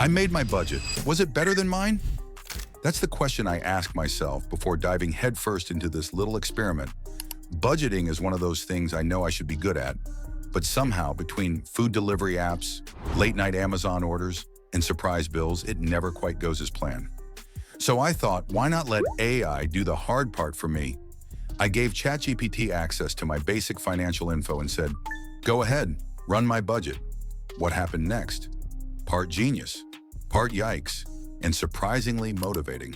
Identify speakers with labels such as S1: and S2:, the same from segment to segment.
S1: I made my budget. Was it better than mine? That's the question I ask myself before diving headfirst into this little experiment. Budgeting is one of those things I know I should be good at, but somehow between food delivery apps, late-night Amazon orders, and surprise bills, it never quite goes as planned. So I thought, why not let AI do the hard part for me? I gave ChatGPT access to my basic financial info and said, go ahead, run my budget. What happened next? Part genius, part yikes, and surprisingly motivating.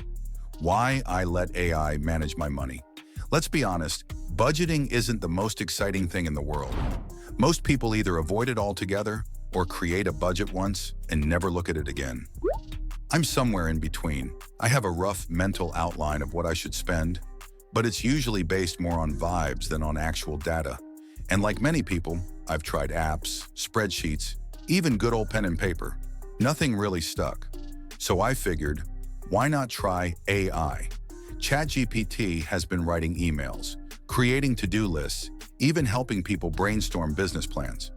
S1: Why I let AI manage my money. Let's be honest, budgeting isn't the most exciting thing in the world. Most people either avoid it altogether or create a budget once and never look at it again. I'm somewhere in between. I have a rough mental outline of what I should spend, but it's usually based more on vibes than on actual data. And like many people, I've tried apps, spreadsheets, even good old pen and paper. Nothing really stuck. So I figured, why not try AI? ChatGPT has been writing emails, creating to-do lists, even helping people brainstorm business plans.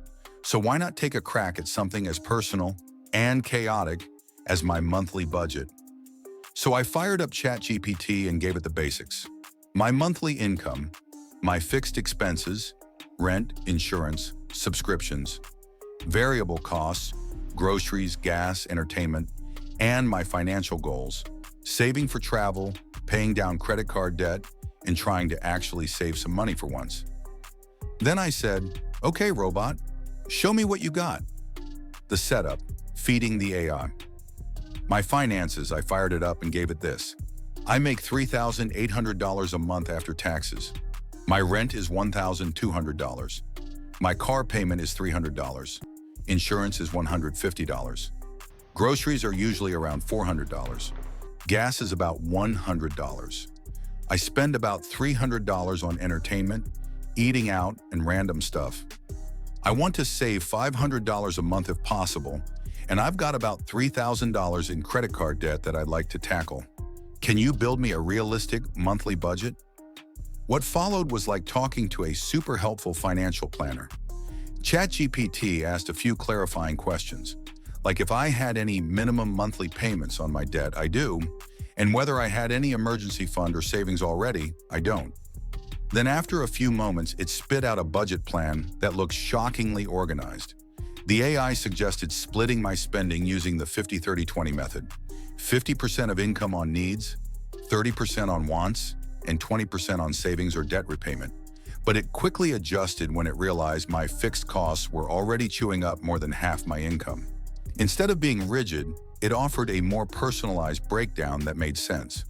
S1: So why not take a crack at something as personal and chaotic as my monthly budget? So I fired up ChatGPT and gave it the basics. My monthly income, my fixed expenses, rent, insurance, subscriptions, variable costs, groceries, gas, entertainment, and my financial goals, saving for travel, paying down credit card debt, and trying to actually save some money for once. Then I said, okay, robot, show me what you got. The setup, feeding the AI. My finances, I fired it up and gave it this. I make $3,800 a month after taxes. My rent is $1,200. My car payment is $300. Insurance is $150. Groceries are usually around $400. Gas is about $100. I spend about $300 on entertainment, eating out, and random stuff. I want to save $500 a month if possible, and I've got about $3,000 in credit card debt that I'd like to tackle. Can you build me a realistic monthly budget? What followed was like talking to a super helpful financial planner. ChatGPT asked a few clarifying questions, like if I had any minimum monthly payments on my debt, I do, and whether I had any emergency fund or savings already, I don't. Then after a few moments, it spit out a budget plan that looks shockingly organized. The AI suggested splitting my spending using the 50-30-20 method. 50% of income on needs, 30% on wants, and 20% on savings or debt repayment. But it quickly adjusted when it realized my fixed costs were already chewing up more than half my income. Instead of being rigid, it offered a more personalized breakdown that made sense.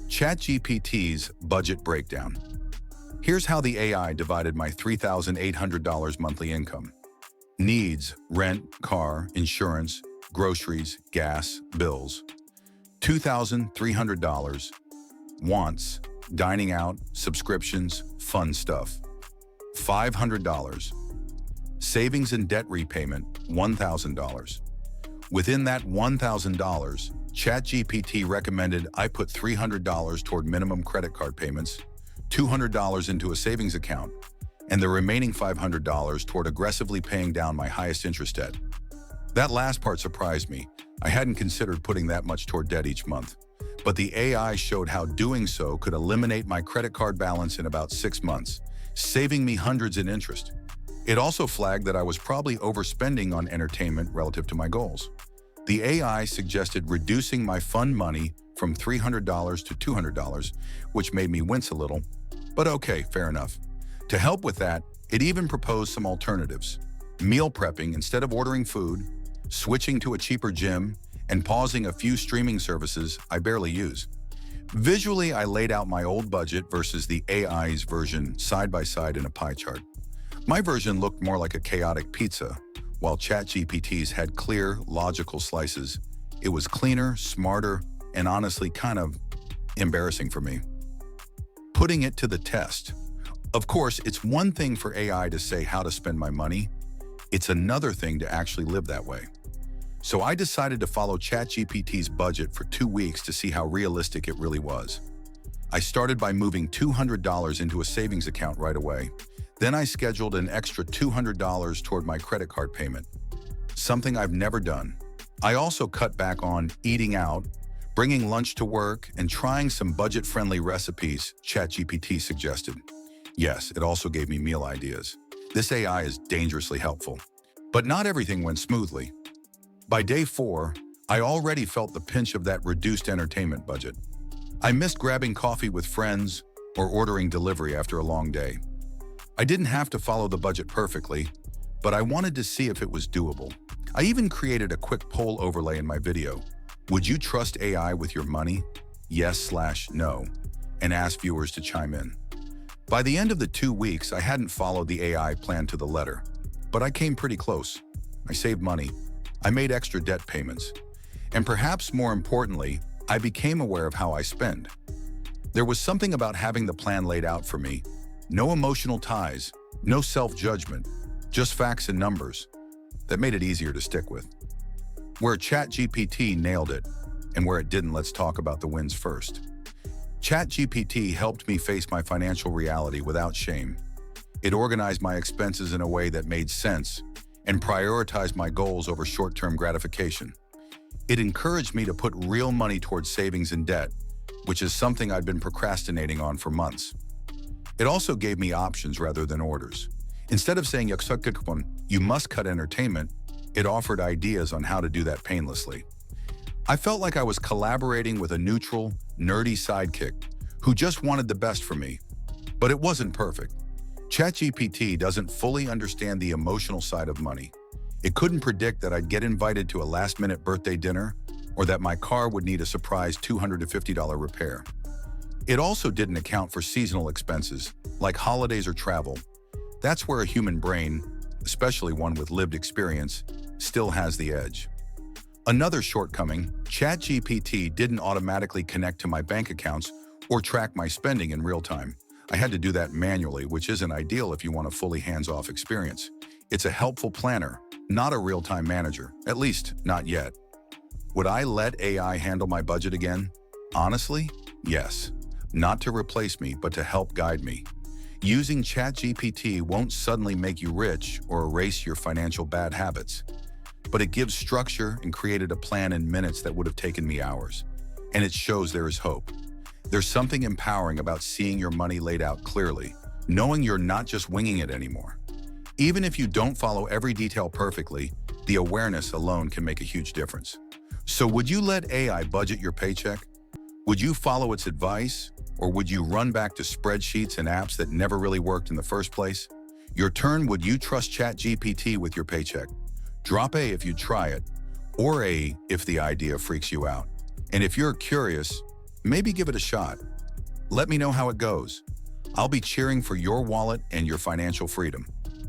S1: ChatGPT's budget breakdown. Here's how the AI divided my $3,800 monthly income. Needs, rent, car, insurance, groceries, gas, bills. $2,300. Wants, dining out, subscriptions, fun stuff. $500. Savings and debt repayment, $1,000. Within that $1,000, ChatGPT recommended I put $300 toward minimum credit card payments, $200 into a savings account, and the remaining $500 toward aggressively paying down my highest interest debt. That last part surprised me. I hadn't considered putting that much toward debt each month. But the AI showed how doing so could eliminate my credit card balance in about 6 months, saving me hundreds in interest. It also flagged that I was probably overspending on entertainment relative to my goals. The AI suggested reducing my fun money from $300 to $200, which made me wince a little, but okay, fair enough. To help with that, it even proposed some alternatives. Meal prepping instead of ordering food, switching to a cheaper gym, and pausing a few streaming services I barely use. Visually, I laid out my old budget versus the AI's version side by side in a pie chart. My version looked more like a chaotic pizza, while ChatGPT's had clear, logical slices. It was cleaner, smarter, and honestly kind of embarrassing for me. Putting it to the test. Of course, it's one thing for AI to say how to spend my money. It's another thing to actually live that way. So I decided to follow ChatGPT's budget for 2 weeks to see how realistic it really was. I started by moving $200 into a savings account right away. Then I scheduled an extra $200 toward my credit card payment, something I've never done. I also cut back on eating out, bringing lunch to work, and trying some budget-friendly recipes ChatGPT suggested. Yes, it also gave me meal ideas. This AI is dangerously helpful. But not everything went smoothly. By day 4, I already felt the pinch of that reduced entertainment budget. I missed grabbing coffee with friends or ordering delivery after a long day. I didn't have to follow the budget perfectly, but I wanted to see if it was doable. I even created a quick poll overlay in my video. Would you trust AI with your money? Yes/no, and asked viewers to chime in. By the end of the 2 weeks, I hadn't followed the AI plan to the letter, but I came pretty close. I saved money. I made extra debt payments. And perhaps more importantly, I became aware of how I spend. There was something about having the plan laid out for me. No emotional ties, no self-judgment, just facts and numbers that made it easier to stick with. Where ChatGPT nailed it, and where it didn't, let's talk about the wins first. ChatGPT helped me face my financial reality without shame. It organized my expenses in a way that made sense and prioritized my goals over short-term gratification. It encouraged me to put real money towards savings and debt, which is something I'd been procrastinating on for months. It also gave me options rather than orders. Instead of saying you must cut entertainment, it offered ideas on how to do that painlessly. I felt like I was collaborating with a neutral, nerdy sidekick who just wanted the best for me. But it wasn't perfect. ChatGPT doesn't fully understand the emotional side of money. It couldn't predict that I'd get invited to a last-minute birthday dinner or that my car would need a surprise $250 repair. It also didn't account for seasonal expenses, like holidays or travel. That's where a human brain, especially one with lived experience, still has the edge. Another shortcoming, ChatGPT didn't automatically connect to my bank accounts or track my spending in real time. I had to do that manually, which isn't ideal if you want a fully hands-off experience. It's a helpful planner, not a real-time manager, at least not yet. Would I let AI handle my budget again? Honestly, yes. Not to replace me, but to help guide me. Using ChatGPT won't suddenly make you rich or erase your financial bad habits, but it gives structure and created a plan in minutes that would have taken me hours. And it shows there is hope. There's something empowering about seeing your money laid out clearly, knowing you're not just winging it anymore. Even if you don't follow every detail perfectly, the awareness alone can make a huge difference. So would you let AI budget your paycheck? Would you follow its advice? Or would you run back to spreadsheets and apps that never really worked in the first place? Your turn, would you trust ChatGPT with your paycheck? Drop A if you try it, or A if the idea freaks you out. And if you're curious, maybe give it a shot. Let me know how it goes. I'll be cheering for your wallet and your financial freedom.